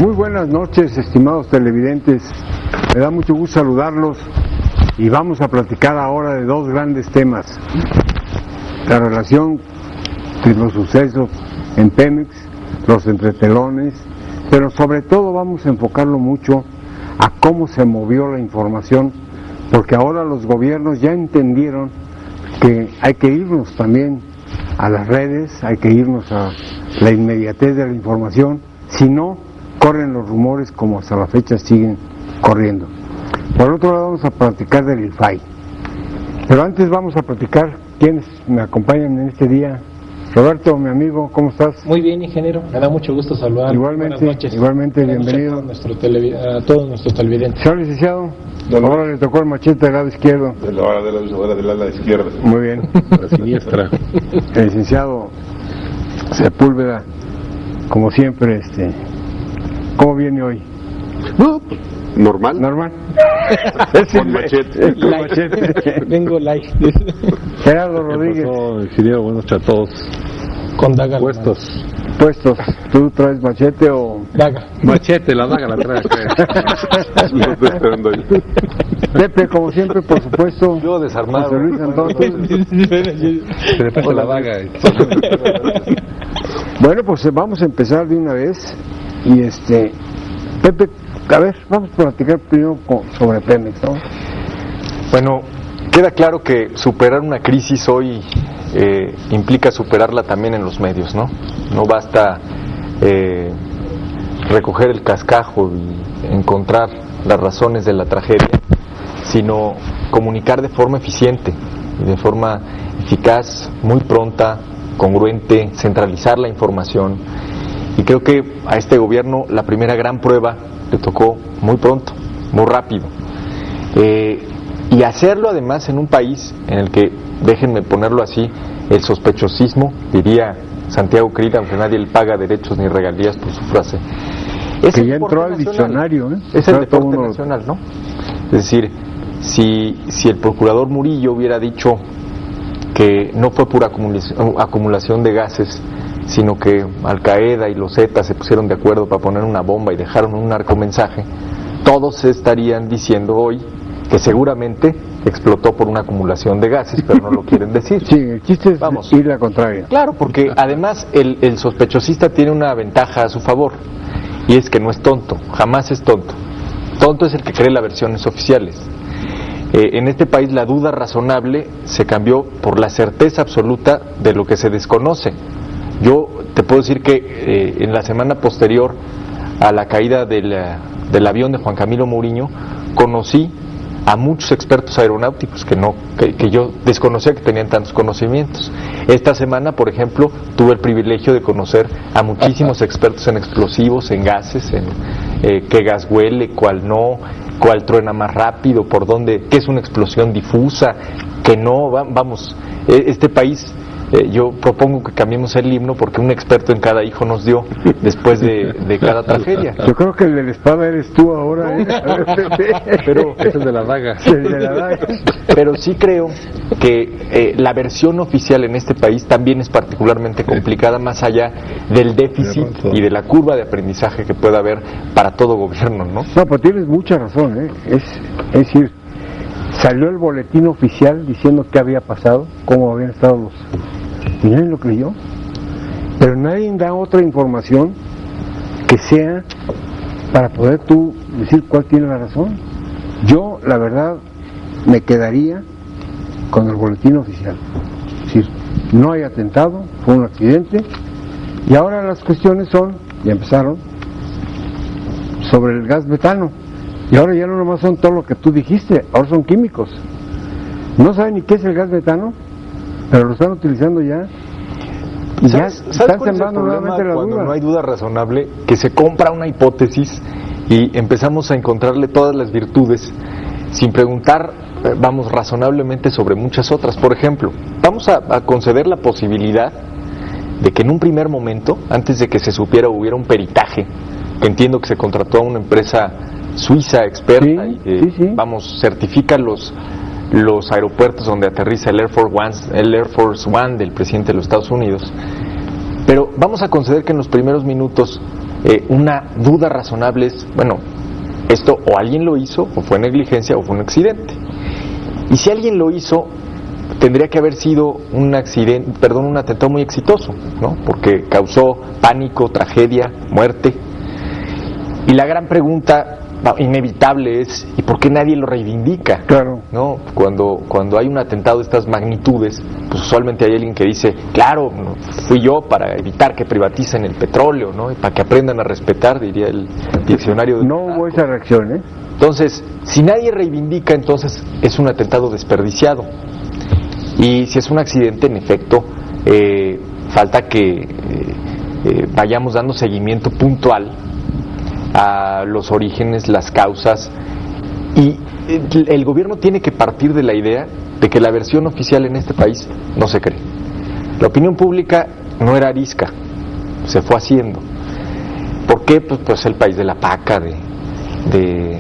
Muy buenas noches, estimados televidentes. Me da mucho gusto saludarlos y vamos a platicar ahora de dos grandes temas. La relación de los sucesos en Pemex, los entretelones, pero sobre todo vamos a enfocarlo mucho a cómo se movió la información, porque ahora los gobiernos ya entendieron que hay que irnos también a las redes, hay que irnos a la inmediatez de la información, si no, corren los rumores como hasta la fecha siguen corriendo. Por otro lado, vamos a platicar del IFAI, pero antes vamos a platicar quiénes me acompañan en este día. Roberto, mi amigo, ¿cómo estás? Muy bien, ingeniero, me da mucho gusto saludar. Igualmente, bienvenido. A todos nuestros televidentes. Señor licenciado, ahora le tocó el machete del lado izquierdo. Ahora del ala izquierda. Muy bien. La siniestra. El licenciado Sepúlveda, como siempre, ¿cómo viene hoy? ¿Normal? Normal. Con machete. Con machete. Vengo light. Gerardo Rodríguez. Ingeniero, buenos noches a todos. Con daga. Puestos. ¿Tú traes machete o...? Daga. Machete, la daga la trae. No estoy esperando ahí. Pepe, como siempre, por supuesto. Yo desarmado. José Luis Antón. Se le pasa la daga. Bueno, pues vamos a empezar de una vez. Y Pepe, a ver, vamos a platicar primero sobre Pemex, ¿no? Bueno, queda claro que superar una crisis hoy implica superarla también en los medios, ¿no? No basta recoger el cascajo y encontrar las razones de la tragedia, sino comunicar de forma eficiente y de forma eficaz, muy pronta, congruente, centralizar la información. Y creo que a este gobierno la primera gran prueba le tocó muy pronto, muy rápido. Y hacerlo además en un país en el que, déjenme ponerlo así, el sospechosismo, diría Santiago Krill, aunque nadie le paga derechos ni regalías por su frase, es que ya entró al diccionario, es el deporte nacional, ¿no? Es decir, si el procurador Murillo hubiera dicho que no fue pura acumulación de gases, sino que Al Qaeda y los Zetas se pusieron de acuerdo para poner una bomba y dejaron un narcomensaje, todos estarían diciendo hoy que seguramente explotó por una acumulación de gases, pero no lo quieren decir. Sí, el chiste es ir la contraria. Claro, porque además el sospechosista tiene una ventaja a su favor, y es que no es tonto, jamás es tonto. Tonto es el que cree las versiones oficiales. En este país la duda razonable se cambió por la certeza absoluta de lo que se desconoce. Yo te puedo decir que en la semana posterior a la caída del avión de Juan Camilo Mourinho, conocí a muchos expertos aeronáuticos que yo desconocía que tenían tantos conocimientos. Esta semana, por ejemplo, tuve el privilegio de conocer a muchísimos expertos en explosivos, en gases, en qué gas huele, cuál no, cuál truena más rápido, por dónde, qué es una explosión difusa, que no, vamos, este país... yo propongo que cambiemos el himno porque un experto en cada hijo nos dio después de cada tragedia. Yo creo que el de la espada eres tú ahora, Pero es el de la daga. Pero sí creo que la versión oficial en este país también es particularmente complicada, más allá del déficit y de la curva de aprendizaje que pueda haber para todo gobierno, ¿no? No, pero tienes mucha razón, es decir, salió el boletín oficial diciendo qué había pasado, cómo habían estado los... Y nadie lo creyó. Pero nadie da otra información que sea para poder tú decir cuál tiene la razón. Yo, la verdad, me quedaría con el boletín oficial. Es decir, no hay atentado, fue un accidente. Y ahora las cuestiones son, ya empezaron, sobre el gas metano. Y ahora ya no nomás son todo lo que tú dijiste, ahora son químicos. No saben ni qué es el gas metano, pero lo están utilizando ya. Y ya están sembrando nuevamente la duda. No hay duda razonable, que se compra una hipótesis y empezamos a encontrarle todas las virtudes sin preguntar, vamos, razonablemente sobre muchas otras. Por ejemplo, vamos a conceder la posibilidad de que en un primer momento, antes de que se supiera, hubiera un peritaje, que entiendo que se contrató a una empresa suiza experta vamos, certifica los aeropuertos donde aterriza el Air Force One del presidente de los Estados Unidos. Pero vamos a conceder que en los primeros minutos una duda razonable es, bueno, esto o alguien lo hizo, o fue negligencia, o fue un accidente. Y si alguien lo hizo, tendría que haber sido un atentado muy exitoso, ¿no? Porque causó pánico, tragedia, muerte. Y la gran pregunta inevitable es, ¿y por qué nadie lo reivindica? Claro. ¿No? Cuando hay un atentado de estas magnitudes, pues usualmente hay alguien que dice, claro, fui yo para evitar que privaticen el petróleo, ¿no? Y para que aprendan a respetar, diría el diccionario de... No hubo esa reacción, ¿eh? Entonces, si nadie reivindica, entonces es un atentado desperdiciado. Y si es un accidente, en efecto, falta que vayamos dando seguimiento puntual a los orígenes, las causas, y el gobierno tiene que partir de la idea de que la versión oficial en este país no se cree. La opinión pública no era arisca, se fue haciendo. ¿Por qué? Pues el país de la paca, de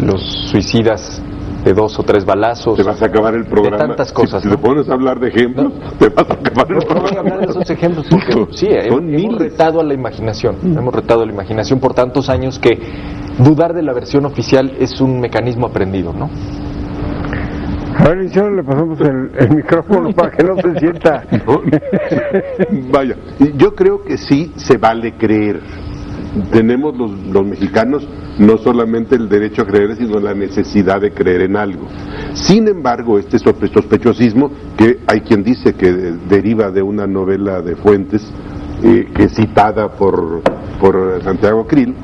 los suicidas de 2 o 3 balazos. Te vas a acabar el programa. De tantas cosas. Si te pones a hablar de ejemplos, te vas a acabar el programa. Voy a hablar de esos ejemplos porque sí, hemos retado a la imaginación. Hemos retado a la imaginación por tantos años que dudar de la versión oficial es un mecanismo aprendido, ¿no? A ver, y solo le pasamos el micrófono para que no se sienta. Vaya, yo creo que sí se vale creer. Tenemos los mexicanos no solamente el derecho a creer, sino la necesidad de creer en algo. Sin embargo, este sospechosismo, que hay quien dice que deriva de una novela de Fuentes, que es citada por Santiago Krill,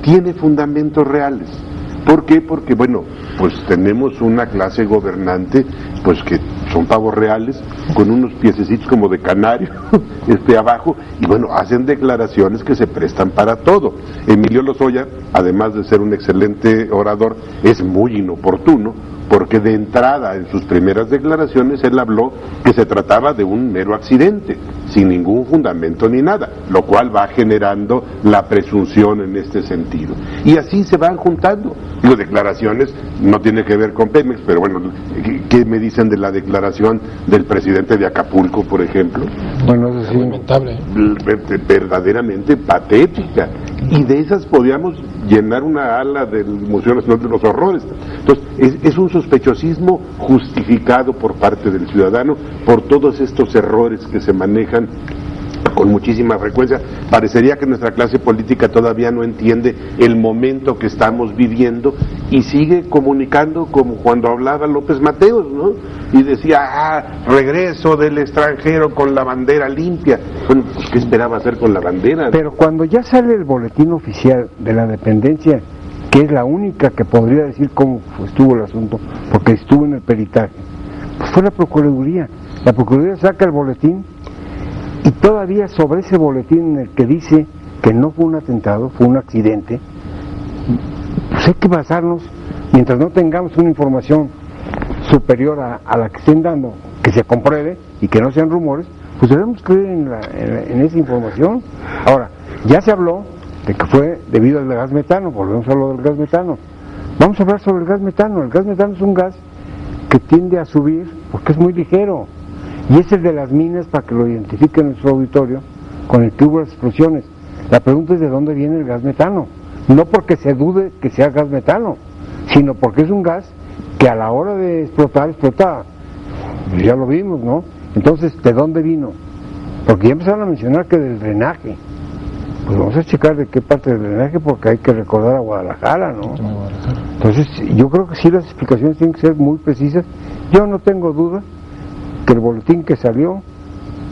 tiene fundamentos reales. ¿Por qué? Porque, bueno, pues tenemos una clase gobernante, pues que son pavos reales, con unos piececitos como de canario, abajo, y bueno, hacen declaraciones que se prestan para todo. Emilio Lozoya, además de ser un excelente orador, es muy inoportuno, porque de entrada, en sus primeras declaraciones, él habló que se trataba de un mero accidente, sin ningún fundamento ni nada, lo cual va generando la presunción en este sentido. Y así se van juntando. Las declaraciones no tiene que ver con Pemex, pero bueno, ¿qué me dicen de la declaración del presidente de Acapulco, por ejemplo? Bueno, eso sí. Lamentable. Verdaderamente patética. Y de esas podíamos llenar una ala del Museo Nacional de los Horrores. Entonces, es un sospechosismo justificado por parte del ciudadano por todos estos errores que se manejan con muchísima frecuencia. Parecería que nuestra clase política todavía no entiende el momento que estamos viviendo y sigue comunicando como cuando hablaba López Mateos, ¿no? Y decía, regreso del extranjero con la bandera limpia. Bueno, pues, ¿qué esperaba hacer con la bandera? Pero cuando ya sale el boletín oficial de la dependencia, que es la única que podría decir cómo estuvo el asunto, porque estuvo en el peritaje, pues fue la Procuraduría. La Procuraduría saca el boletín y todavía sobre ese boletín en el que dice que no fue un atentado, fue un accidente, pues hay que basarnos, mientras no tengamos una información superior a la que estén dando, que se compruebe y que no sean rumores, pues debemos creer en esa información. Ahora, ya se habló de que fue debido al gas metano, volvemos a lo del gas metano. Vamos a hablar sobre el gas metano. El gas metano es un gas que tiende a subir porque es muy ligero. Y es el de las minas, para que lo identifiquen en su auditorio, con el que hubo las explosiones. La pregunta es de dónde viene el gas metano. No porque se dude que sea gas metano, sino porque es un gas que a la hora de explotar, explota. Ya lo vimos, ¿no? Entonces, ¿de dónde vino? Porque ya empezaron a mencionar que del drenaje. Pues vamos a checar de qué parte del drenaje, porque hay que recordar a Guadalajara, ¿no? Entonces, yo creo que sí las explicaciones tienen que ser muy precisas. Yo no tengo duda que el boletín que salió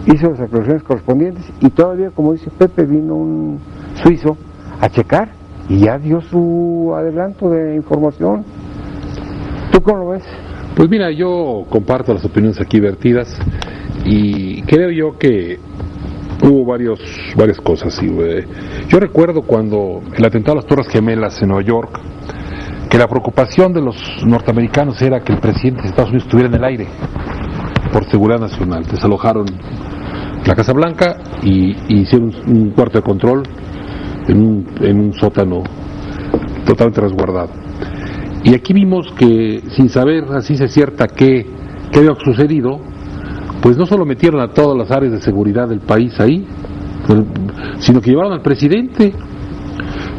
hizo las aclaraciones correspondientes y todavía, como dice Pepe, vino un suizo a checar y ya dio su adelanto de información. ¿Tú cómo lo ves? Pues mira, yo comparto las opiniones aquí vertidas y creo yo que hubo varias cosas. Yo recuerdo cuando el atentado a las Torres Gemelas en Nueva York, que la preocupación de los norteamericanos era que el presidente de Estados Unidos estuviera en el aire por seguridad nacional. Desalojaron la Casa Blanca y hicieron un cuarto de control en un sótano totalmente resguardado. Y aquí vimos que, sin saber así se cierta qué había sucedido, pues no solo metieron a todas las áreas de seguridad del país ahí, sino que llevaron al presidente.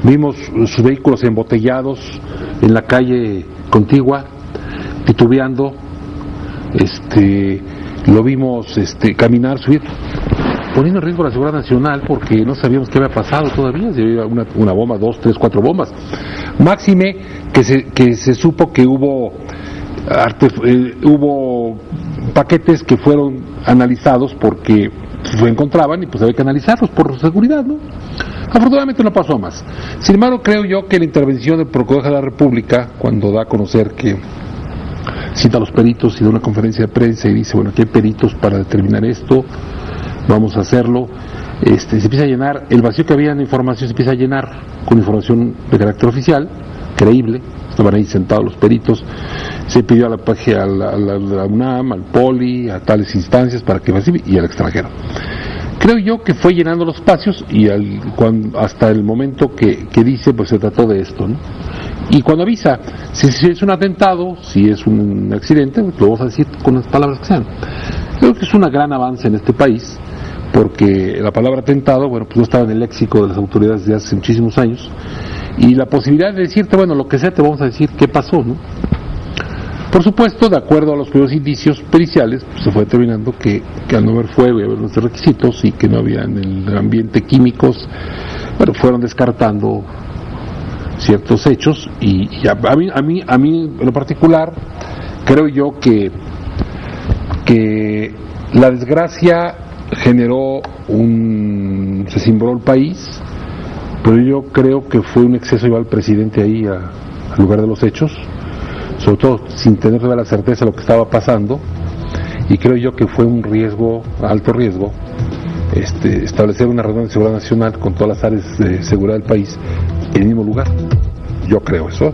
Vimos sus vehículos embotellados en la calle contigua, titubeando. Lo vimos caminar, subir, poniendo en riesgo la seguridad nacional porque no sabíamos qué había pasado todavía, si había una bomba, 2, 3, 4 bombas. Máxime que se supo que hubo paquetes que fueron analizados porque se encontraban y pues había que analizarlos por seguridad, ¿no? Afortunadamente no pasó más. Sin embargo, creo yo que la intervención del Procurador de la República, cuando da a conocer que cita a los peritos y da una conferencia de prensa y dice, bueno, aquí hay peritos para determinar esto, vamos a hacerlo, se empieza a llenar, el vacío que había en información se empieza a llenar con información de carácter oficial, creíble, estaban ahí sentados los peritos, se pidió a la UNAM, al Poli, a tales instancias para que participe y al extranjero. Creo yo que fue llenando los espacios y hasta el momento que dice, pues se trató de esto, ¿no? Y cuando avisa, si es un atentado, si es un accidente, pues lo vamos a decir con las palabras que sean. Creo que es un gran avance en este país, porque la palabra atentado, bueno, pues no estaba en el léxico de las autoridades de hace muchísimos años, y la posibilidad de decirte, bueno, lo que sea, te vamos a decir qué pasó, ¿no? Por supuesto, de acuerdo a los primeros indicios periciales, pues se fue determinando que al no haber fuego y haber nuestros requisitos y que no había en el ambiente químicos, bueno, fueron descartando ciertos hechos y a mí en lo particular creo yo que la desgracia generó se cimbró el país, pero yo creo que fue un exceso llevar al presidente ahí al lugar de los hechos, sobre todo sin tener toda la certeza de lo que estaba pasando, y creo yo que fue un riesgo, alto riesgo, establecer una reunión de seguridad nacional con todas las áreas de seguridad del país en el mismo lugar. Yo creo eso.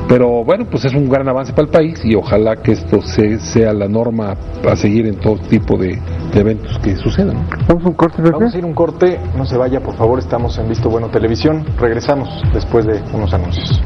Pero bueno, pues es un gran avance para el país y ojalá que esto sea la norma a seguir en todo tipo de eventos que sucedan. ¿Vamos a un corte, Pepe? Vamos a ir a un corte, no se vaya por favor, estamos en Visto Bueno Televisión, regresamos después de unos anuncios.